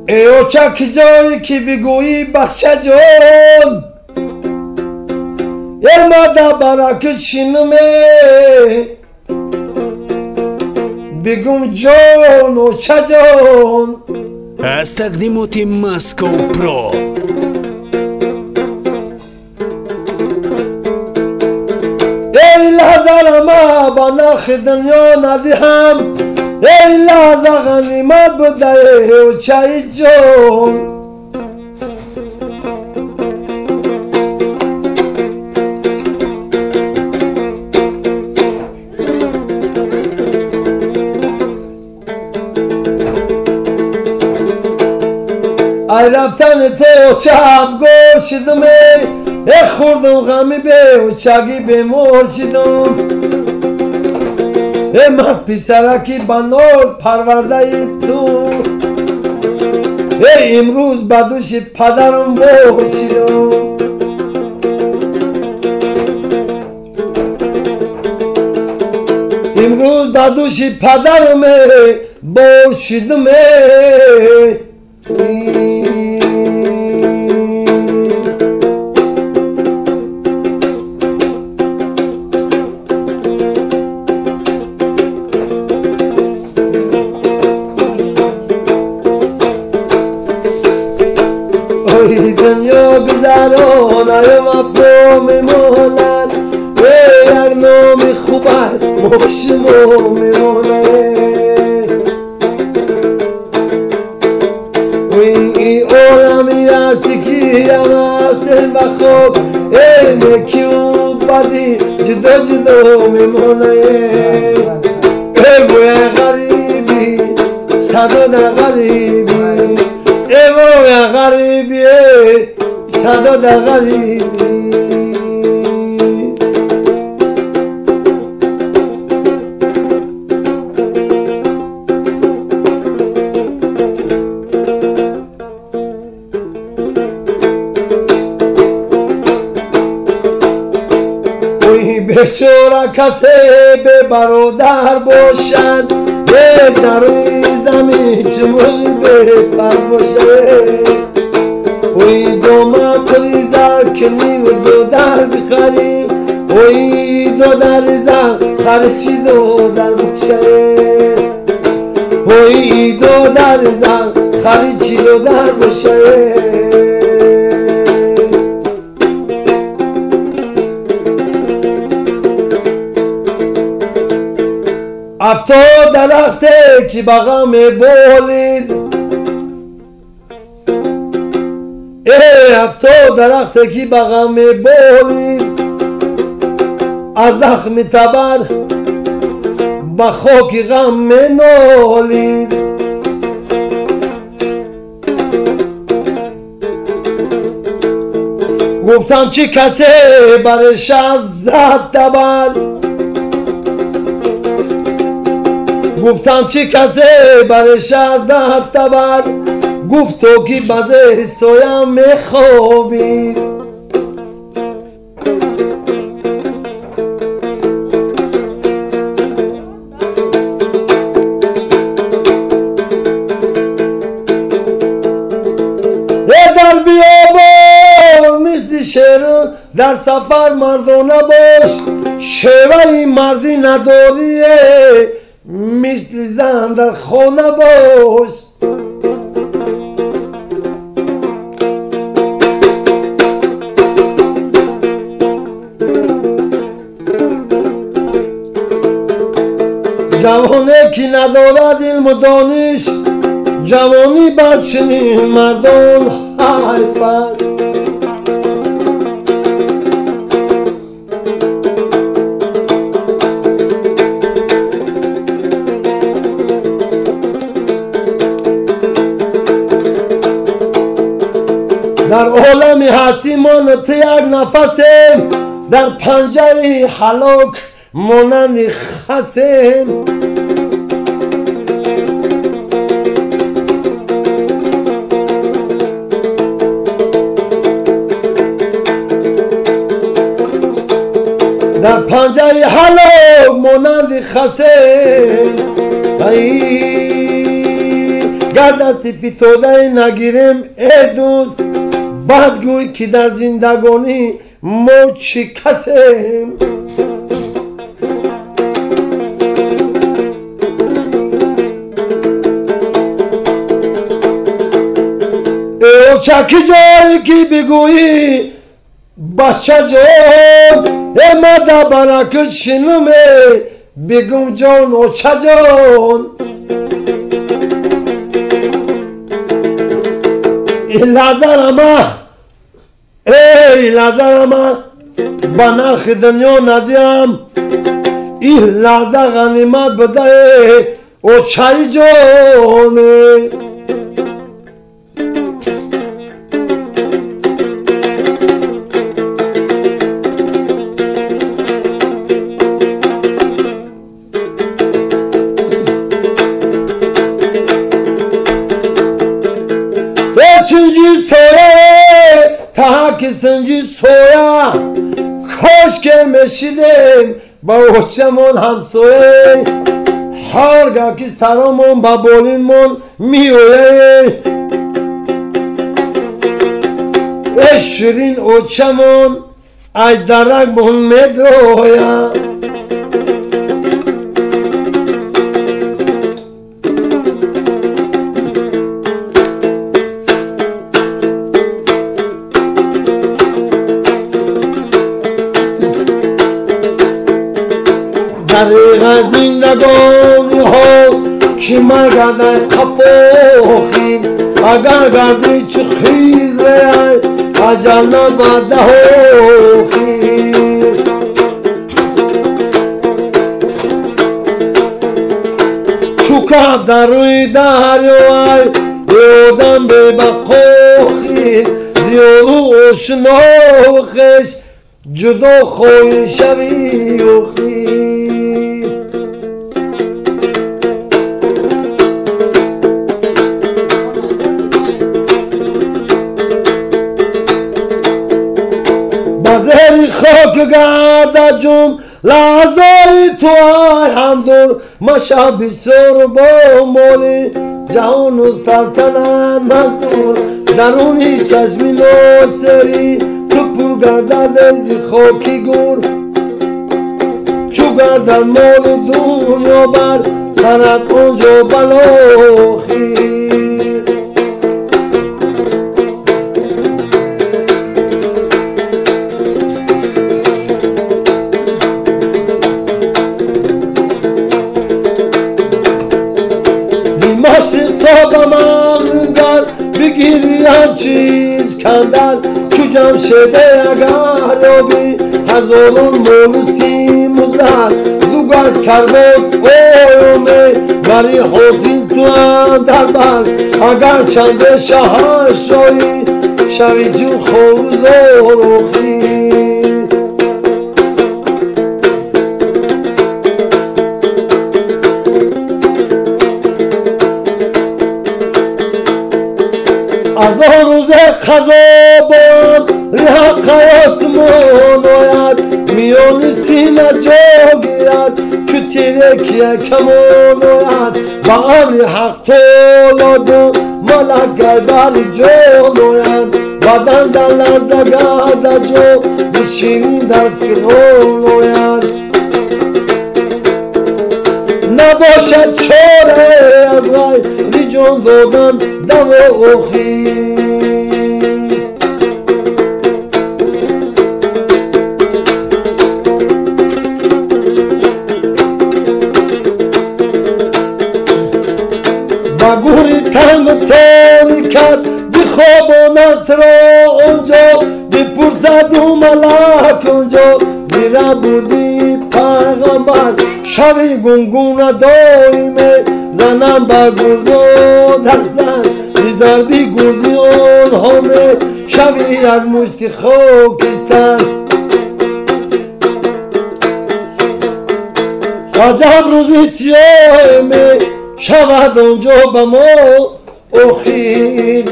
ای اوچک جایی که بگویی بخشه جان ارماده برک شینمه بگم جان اوچه جان از تقدیمات ماسکو پرو ای لحظه ما با نخ دنیا ندیم ای لحظه غنیمت بده اوچه جان ای رفتن تو چه افگوشیدم ای خوردم غمی به اوچگی بمرشیدم ای من پسرکی بناز پرورده ای تو ای امروز بدوش پدرم باشیدم امروز بدوش پدرم باشیدم ای دنیا گذران ای مفهوم میماند ای هر نام خوبت مخشما میماند ای عالمی هستی که همه هستیم و خوب ای نکی و بدی جدا جدا میماند ای بوی غریبی صدا غریبی ای بوی غریبی صدا غریبی بیچاره کسی به برادر باشد در روی زمین چموی به پر باشد اوی دومه پوی زر کنی و دو در بخری اوی دو در زر خرچی دو در باشد اوی دو در زر خرچی دو در باشد افتاد درخته که بغم بولید ای افتاد درخته که بغم بولید از زخم تبر با خاک غم منالید گفتم چه کسی برش از زد تبر گفتم چه کسی برش از زد تبر گفت تو که بزه سویم میخوابی در بیابان مثل شیران در سفر مردانه باش شیوه مردی نداری مثل زن در خانه باش جوانی که ندارد علم و دانش جوانی بر چنین مردان حیفت در عالم هستی مانند یک نفسیم در پنجه هلاک مانند خسیم در پنجه ای حلق مانند خسه گر دستی فتاده نگیریم ای دوست بعد گوی که در زندگانی ما چی کسیم ای چکی جایی که بگویی بچه جان ای مده برکت شنومه بگم جان و چه جان ای لحظه با نرخ دنیا ندیم این لحظه غنیمت بده و چای جانه سنجی سویا تا که سنجی سویا کاش که میشیدیم با اوچمون همسویه هرگاه که سرمون با بالینمون میویه ای شیرین اوچمون ای درکمون میدرویا دریغ زندگانی ها که مرگرده خفاخین اگر گردی چه خیزه اجل نبرده خیر چوکب در روی دریای یادم به بقاخی زیادو اشناخش جدا خواهی شوی و خیر بزهری خاک گرده جم لحظای تو ای همدور مشا بسر با مالی جهان و سلطنت مزور درونی چشمی ناصری تو پر گردد از خاکی گور چو گردد مال دنیا بر سرت اونجا بلاخی تا با من در بگیری هم چیز کندن چو جمشده اگر یابی هزارون مولوسی مزد دوگ از کرباز اومه بری حوزین تو هم در بر اگر چنده شهنشاهی شوی جون خوز و روخی از آن روز خزابان ریحق آسمان آید میان سینه جا گیرد چو تیرکیه کمان آید با امر حق تولد ملک گردر جان آید بدن در لرزه گرد جا بشینی در فغان آید نباشد چاره از غیر جان دادن دم و اخی بگوری تنگ و تاریکت بخوابانت را اونجا بپرسد و ملک اونجا میره بودی پیغمبر شوی گنگونه دایمه زنم بر گردان حسن دیدر بی گردی آن همه شوی از مشتی خاکستر عجب روزی سیاه می شود آنجا به ما اخیر